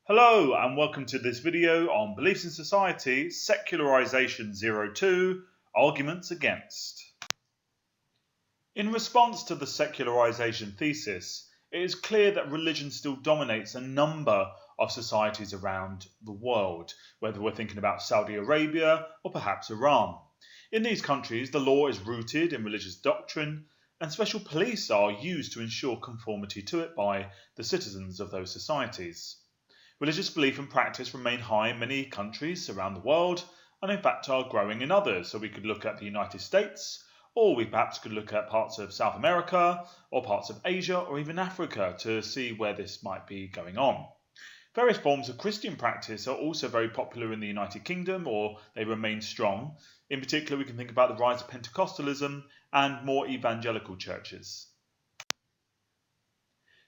Hello and welcome to this video on Beliefs in Society, Secularization 02, Arguments Against. In response to the secularization thesis, it is clear that religion still dominates a number of societies around the world, whether we're thinking about Saudi Arabia or perhaps Iran. In these countries, the law is rooted in religious doctrine, and special police are used to ensure conformity to it by the citizens of those societies. Religious belief and practice remain high in many countries around the world, and in fact are growing in others. So we could look at the United States, or we perhaps could look at parts of South America, or parts of Asia, or even Africa to see where this might be going on. Various forms of Christian practice are also very popular in the United Kingdom, or they remain strong. In particular, we can think about the rise of Pentecostalism and more evangelical churches.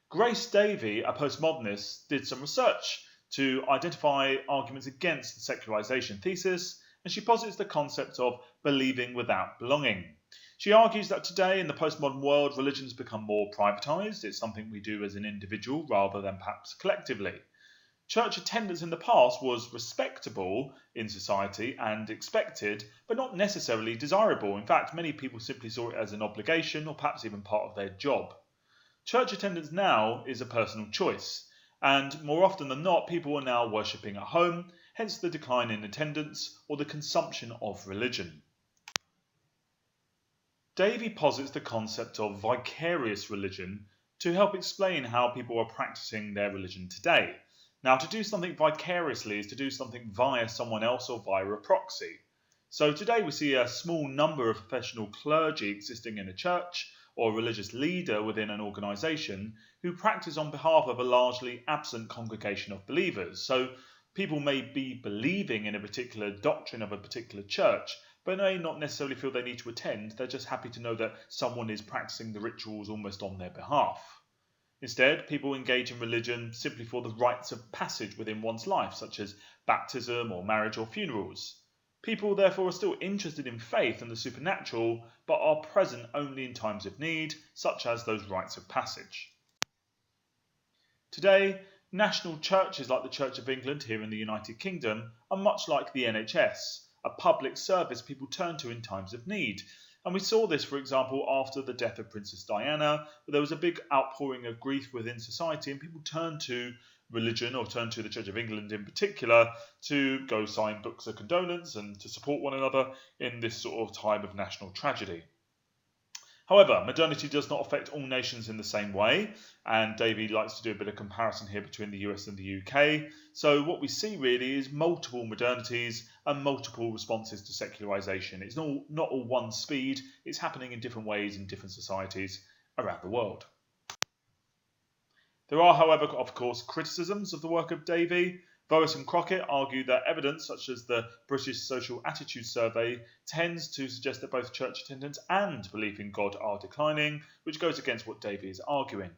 Grace Davie, a postmodernist, did some research to identify arguments against the secularization thesis, and she posits the concept of believing without belonging. She argues that today in the postmodern world, religion has become more privatized. It's something we do as an individual rather than perhaps collectively. Church attendance in the past was respectable in society and expected, but not necessarily desirable. In fact, many people simply saw it as an obligation or perhaps even part of their job. Church attendance now is a personal choice, and more often than not, people are now worshipping at home, hence the decline in attendance or the consumption of religion. Davie posits the concept of vicarious religion to help explain how people are practicing their religion today. Now, to do something vicariously is to do something via someone else or via a proxy. So today we see a small number of professional clergy existing in a church, or a religious leader within an organisation who practice on behalf of a largely absent congregation of believers. So people may be believing in a particular doctrine of a particular church, but may not necessarily feel they need to attend. They're just happy to know that someone is practicing the rituals almost on their behalf. Instead, people engage in religion simply for the rites of passage within one's life, such as baptism or marriage or funerals. People, therefore, are still interested in faith and the supernatural, but are present only in times of need, such as those rites of passage. Today, national churches like the Church of England here in the United Kingdom are much like the NHS, a public service people turn to in times of need. And we saw this, for example, after the death of Princess Diana, where there was a big outpouring of grief within society and people turned to religion, or turned to the Church of England in particular, to go sign books of condolence and to support one another in this sort of time of national tragedy. However, modernity does not affect all nations in the same way, and Davie likes to do a bit of comparison here between the US and the UK. So what we see really is multiple modernities and multiple responses to secularization. It's not all one speed, it's happening in different ways in different societies around the world. There are, however, of course, criticisms of the work of Davie. Boas and Crockett argue that evidence such as the British Social Attitude Survey tends to suggest that both church attendance and belief in God are declining, which goes against what Davie is arguing.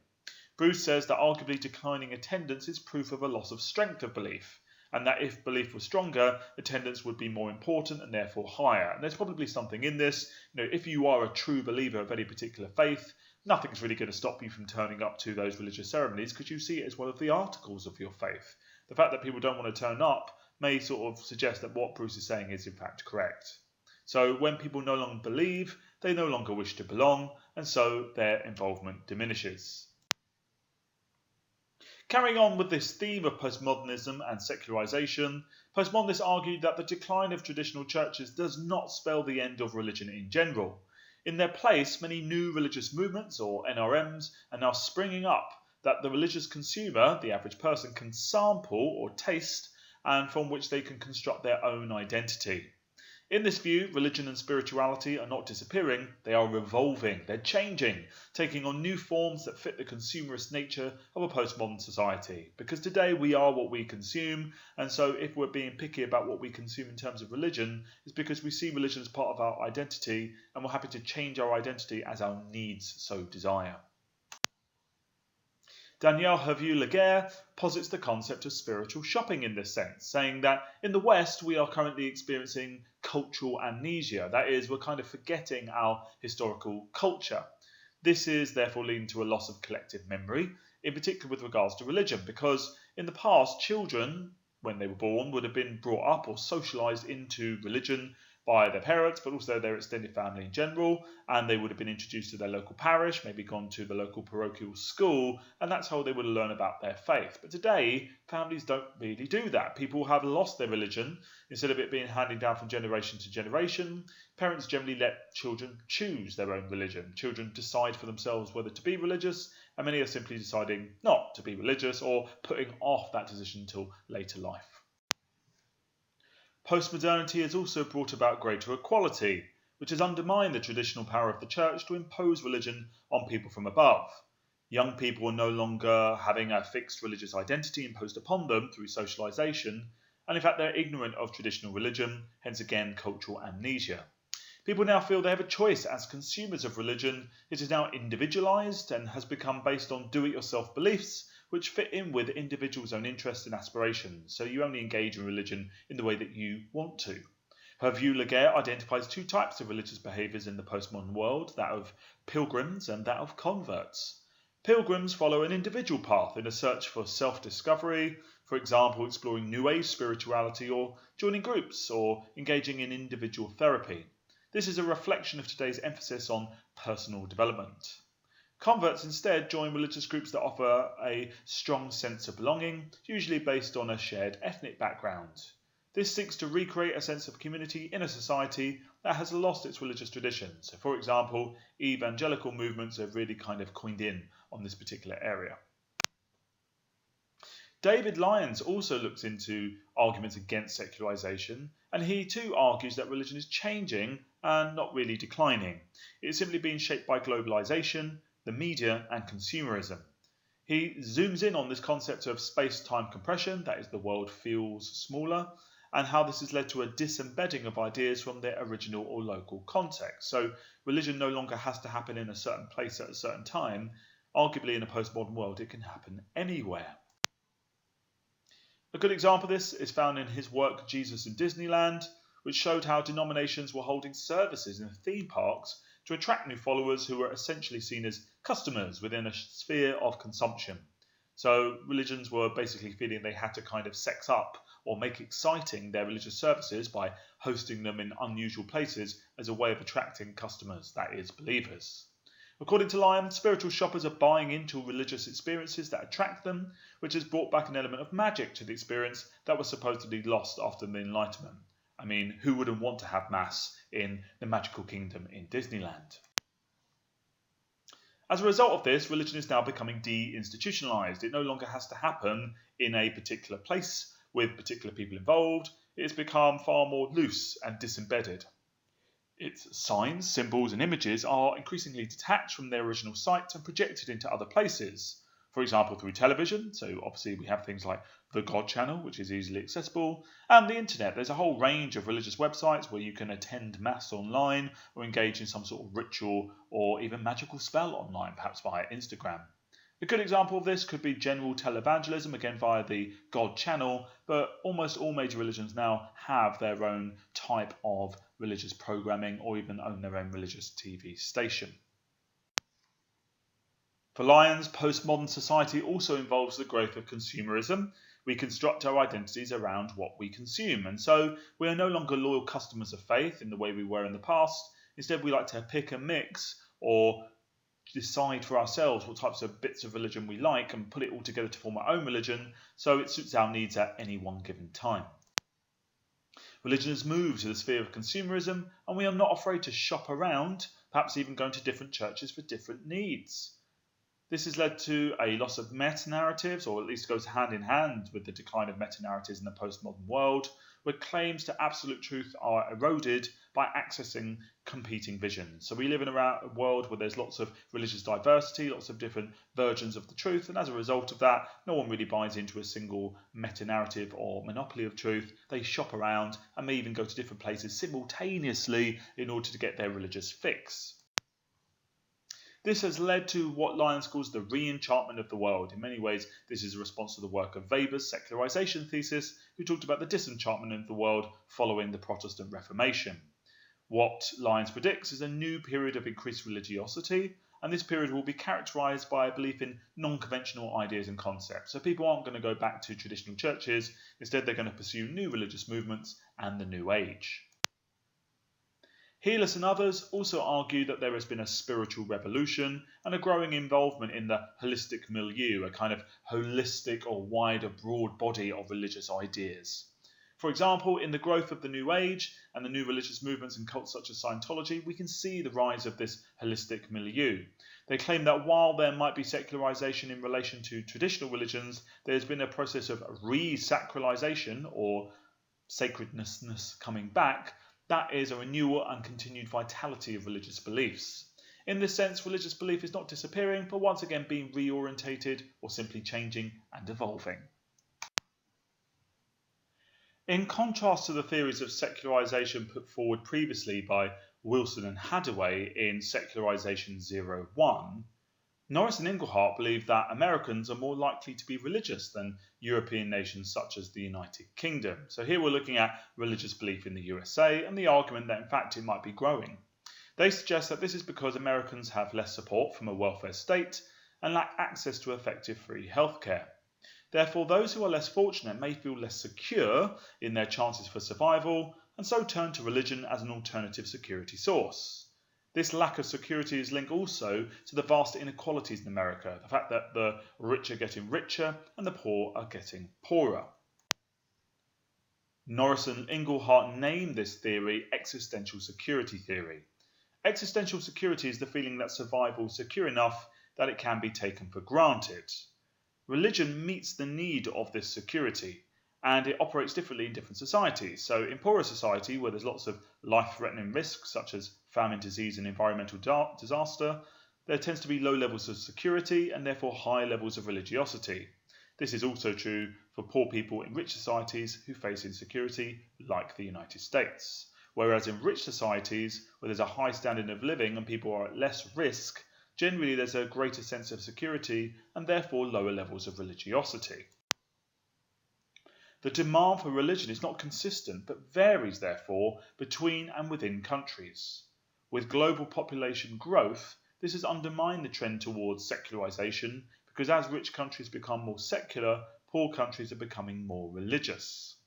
Bruce says that arguably declining attendance is proof of a loss of strength of belief, and that if belief was stronger, attendance would be more important and therefore higher. And there's probably something in this. If you are a true believer of any particular faith, nothing's really going to stop you from turning up to those religious ceremonies because you see it as one of the articles of your faith. The fact that people don't want to turn up may sort of suggest that what Bruce is saying is in fact correct. So when people no longer believe, they no longer wish to belong, and so their involvement diminishes. Carrying on with this theme of postmodernism and secularization, postmodernists argued that the decline of traditional churches does not spell the end of religion in general. In their place, many new religious movements, or NRMs, are now springing up that the religious consumer, the average person, can sample or taste, and from which they can construct their own identity. In this view, religion and spirituality are not disappearing, they are evolving, they're changing, taking on new forms that fit the consumerist nature of a postmodern society. Because today we are what we consume, and so if we're being picky about what we consume in terms of religion, it's because we see religion as part of our identity, and we're happy to change our identity as our needs so desire. Danielle Hervieux-Laguerre posits the concept of spiritual shopping in this sense, saying that in the West we are currently experiencing cultural amnesia. That is, we're kind of forgetting our historical culture. This is therefore leading to a loss of collective memory, in particular with regards to religion, because in the past, children, when they were born, would have been brought up or socialised into religion by their parents, but also their extended family in general, and they would have been introduced to their local parish, maybe gone to the local parochial school, and that's how they would learn about their faith. But today, families don't really do that. People have lost their religion. Instead of it being handed down from generation to generation, parents generally let children choose their own religion. Children decide for themselves whether to be religious, and many are simply deciding not to be religious or putting off that decision until later life. Postmodernity has also brought about greater equality, which has undermined the traditional power of the church to impose religion on people from above. Young people are no longer having a fixed religious identity imposed upon them through socialization, and in fact they're ignorant of traditional religion, hence again cultural amnesia. People now feel they have a choice as consumers of religion. It is now individualized and has become based on do-it-yourself beliefs which fit in with individuals' own interests and aspirations, so you only engage in religion in the way that you want to. Hervieux Laguerre identifies two types of religious behaviours in the postmodern world, that of pilgrims and that of converts. Pilgrims follow an individual path in a search for self-discovery, for example exploring New Age spirituality or joining groups or engaging in individual therapy. This is a reflection of today's emphasis on personal development. Converts instead join religious groups that offer a strong sense of belonging, usually based on a shared ethnic background. This seeks to recreate a sense of community in a society that has lost its religious traditions. So, for example, evangelical movements have really kind of coined in on this particular area. David Lyons also looks into arguments against secularization, and he too argues that religion is changing and not really declining. It's simply being shaped by globalization, the media and consumerism. He zooms in on this concept of space-time compression, that is the world feels smaller, and how this has led to a disembedding of ideas from their original or local context. So religion no longer has to happen in a certain place at a certain time. Arguably in a postmodern world it can happen anywhere. A good example of this is found in his work Jesus in Disneyland, which showed how denominations were holding services in theme parks to attract new followers who were essentially seen as customers within a sphere of consumption. So religions were basically feeling they had to kind of sex up or make exciting their religious services by hosting them in unusual places as a way of attracting customers, that is, believers. According to Lyons, spiritual shoppers are buying into religious experiences that attract them, which has brought back an element of magic to the experience that was supposedly lost after the Enlightenment. I mean, who wouldn't want to have Mass in the magical kingdom in Disneyland? As a result of this, religion is now becoming de-institutionalized. It no longer has to happen in a particular place with particular people involved. It has become far more loose and disembedded. Its signs, symbols and images are increasingly detached from their original sites and projected into other places. For example, through television, so obviously we have things like the God Channel, which is easily accessible, and the internet. There's a whole range of religious websites where you can attend Mass online or engage in some sort of ritual or even magical spell online, perhaps via Instagram. A good example of this could be general televangelism, again via the God Channel, but almost all major religions now have their own type of religious programming or even own their own religious TV station. For Lyons, postmodern society also involves the growth of consumerism. We construct our identities around what we consume, and so we are no longer loyal customers of faith in the way we were in the past. Instead, we like to pick and mix or decide for ourselves what types of bits of religion we like and put it all together to form our own religion so it suits our needs at any one given time. Religion has moved to the sphere of consumerism, and we are not afraid to shop around, perhaps even going to different churches for different needs. This has led to a loss of meta-narratives, or at least goes hand in hand with the decline of meta-narratives in the postmodern world, where claims to absolute truth are eroded by accessing competing visions. So we live in a world where there's lots of religious diversity, lots of different versions of the truth, and as a result of that, no one really buys into a single meta-narrative or monopoly of truth. They shop around and may even go to different places simultaneously in order to get their religious fix. This has led to what Lyons calls the re-enchantment of the world. In many ways, this is a response to the work of Weber's Secularization thesis, who talked about the disenchantment of the world following the Protestant Reformation. What Lyons predicts is a new period of increased religiosity and this period will be characterized by a belief in non-conventional ideas and concepts. So people aren't going to go back to traditional churches, instead they're going to pursue new religious movements and the New Age. Healers and others also argue that there has been a spiritual revolution and a growing involvement in the holistic milieu, a kind of holistic or wider, broad body of religious ideas. For example, in the growth of the New Age and the new religious movements and cults such as Scientology, we can see the rise of this holistic milieu. They claim that while there might be secularization in relation to traditional religions, there has been a process of re-sacralization, or sacredness coming back. That is a renewal and continued vitality of religious beliefs. In this sense, religious belief is not disappearing, but once again being reorientated or simply changing and evolving. In contrast to the theories of secularization put forward previously by Wilson and Hadaway in Secularization 01, Norris and Inglehart believe that Americans are more likely to be religious than European nations such as the United Kingdom. So here we're looking at religious belief in the USA and the argument that in fact it might be growing. They suggest that this is because Americans have less support from a welfare state and lack access to effective free healthcare. Therefore, those who are less fortunate may feel less secure in their chances for survival and so turn to religion as an alternative security source. This lack of security is linked also to the vast inequalities in America, the fact that the rich are getting richer and the poor are getting poorer. Norris and Inglehart named this theory existential security theory. Existential security is the feeling that survival is secure enough that it can be taken for granted. Religion meets the need of this security, and it operates differently in different societies. So in poorer society, where there's lots of life-threatening risks such as famine, disease and environmental disaster, there tends to be low levels of security and therefore high levels of religiosity. This is also true for poor people in rich societies who face insecurity, like the United States. Whereas in rich societies, where there's a high standard of living and people are at less risk, generally there's a greater sense of security and therefore lower levels of religiosity. The demand for religion is not consistent but varies therefore between and within countries. With global population growth, this has undermined the trend towards secularization because as rich countries become more secular, poor countries are becoming more religious.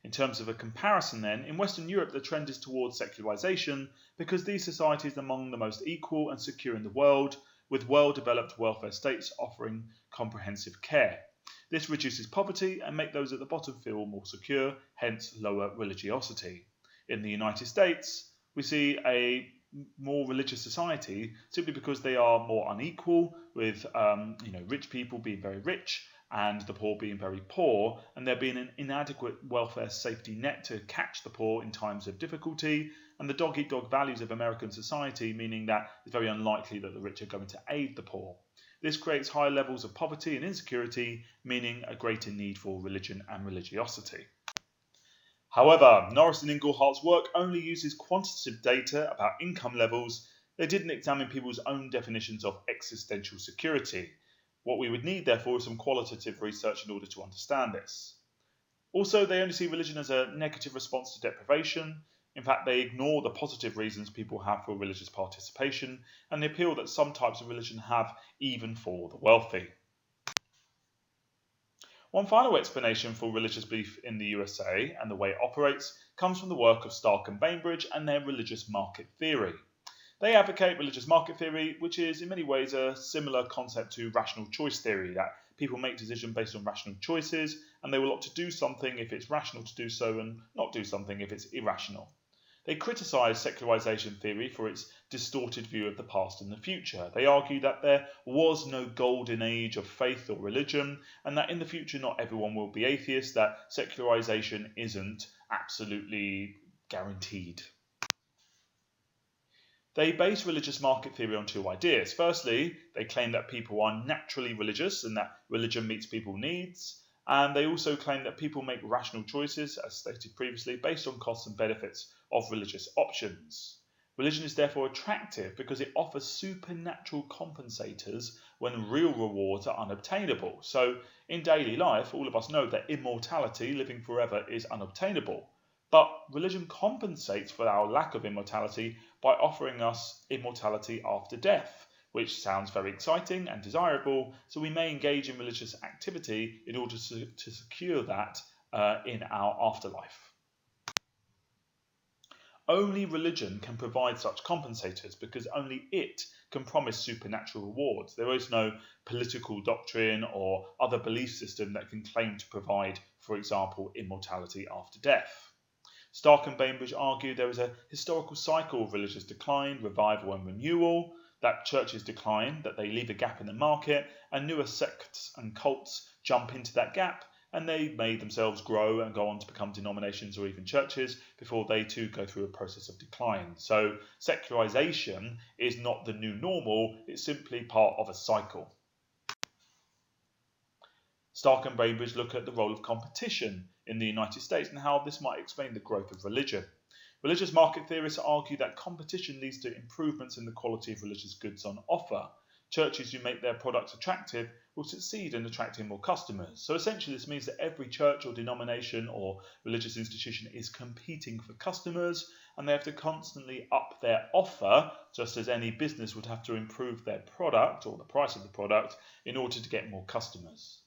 In terms of a comparison then, in Western Europe the trend is towards secularization because these societies are among the most equal and secure in the world, with well-developed welfare states offering comprehensive care. This reduces poverty and makes those at the bottom feel more secure, hence lower religiosity. In the United States, we see a more religious society simply because they are more unequal, with rich people being very rich and the poor being very poor, and there being an inadequate welfare safety net to catch the poor in times of difficulty, and the dog-eat-dog values of American society, meaning that it's very unlikely that the rich are going to aid the poor. This creates high levels of poverty and insecurity, meaning a greater need for religion and religiosity. However, Norris and Inglehart's work only uses quantitative data about income levels. They didn't examine people's own definitions of existential security. What we would need, therefore, is some qualitative research in order to understand this. Also, they only see religion as a negative response to deprivation. In fact, they ignore the positive reasons people have for religious participation and the appeal that some types of religion have even for the wealthy. One final explanation for religious belief in the USA and the way it operates comes from the work of Stark and Bainbridge and their religious market theory. They advocate religious market theory, which is in many ways a similar concept to rational choice theory, that people make decisions based on rational choices and they will opt to do something if it's rational to do so and not do something if it's irrational. They criticise secularization theory for its distorted view of the past and the future. They argue that there was no golden age of faith or religion and that in the future not everyone will be atheist, that secularization isn't absolutely guaranteed. They base religious market theory on two ideas. Firstly, they claim that people are naturally religious and that religion meets people's needs. And they also claim that people make rational choices, as stated previously, based on costs and benefits of religious options. Religion is therefore attractive because it offers supernatural compensators when real rewards are unobtainable. So in daily life, all of us know that immortality, living forever, is unobtainable. But religion compensates for our lack of immortality by offering us immortality after death, which sounds very exciting and desirable, so we may engage in religious activity in order to secure that in our afterlife. Only religion can provide such compensators because only it can promise supernatural rewards. There is no political doctrine or other belief system that can claim to provide, for example, immortality after death. Stark and Bainbridge argue there is a historical cycle of religious decline, revival and renewal, that churches decline, that they leave a gap in the market, and newer sects and cults jump into that gap, and they may themselves grow and go on to become denominations or even churches before they too go through a process of decline. So secularization is not the new normal, it's simply part of a cycle. Stark and Bainbridge look at the role of competition in the United States and how this might explain the growth of religion. Religious market theorists argue that competition leads to improvements in the quality of religious goods on offer. Churches who make their products attractive will succeed in attracting more customers. So essentially this means that every church or denomination or religious institution is competing for customers, and they have to constantly up their offer, just as any business would have to improve their product or the price of the product in order to get more customers.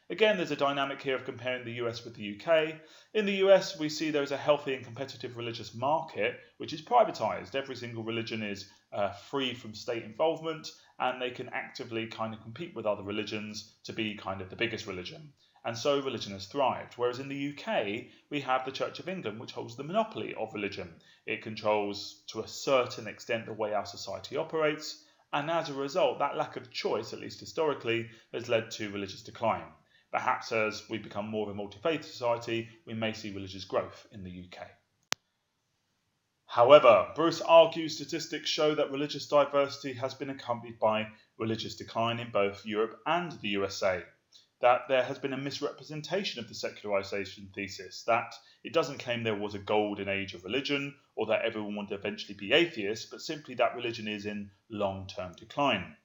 Again, there's a dynamic here of comparing the US with the UK. In the US, we see there's a healthy and competitive religious market, which is privatized. Every single religion is free from state involvement, and they can actively kind of compete with other religions to be kind of the biggest religion. And so religion has thrived. Whereas in the UK, we have the Church of England, which holds the monopoly of religion. It controls, to a certain extent, the way our society operates. And as a result, that lack of choice, at least historically, has led to religious decline. Perhaps as we become more of a multi-faith society, we may see religious growth in the UK. However, Bruce argues statistics show that religious diversity has been accompanied by religious decline in both Europe and the USA. That there has been a misrepresentation of the secularization thesis, that it doesn't claim there was a golden age of religion or that everyone would eventually be atheists, but simply that religion is in long-term decline.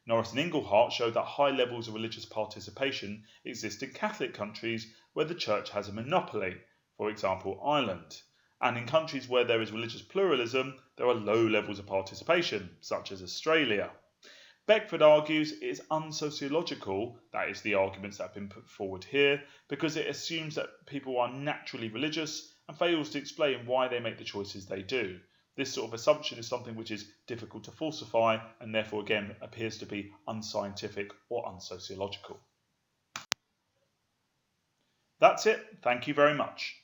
Norris and Inglehart showed that high levels of religious participation exist in Catholic countries where the church has a monopoly, for example Ireland, and in countries where there is religious pluralism there are low levels of participation, such as Australia. Beckford argues it is unsociological, that is the arguments that have been put forward here, because it assumes that people are naturally religious and fails to explain why they make the choices they do. This sort of assumption is something which is difficult to falsify and therefore again appears to be unscientific or unsociological. That's it. Thank you very much.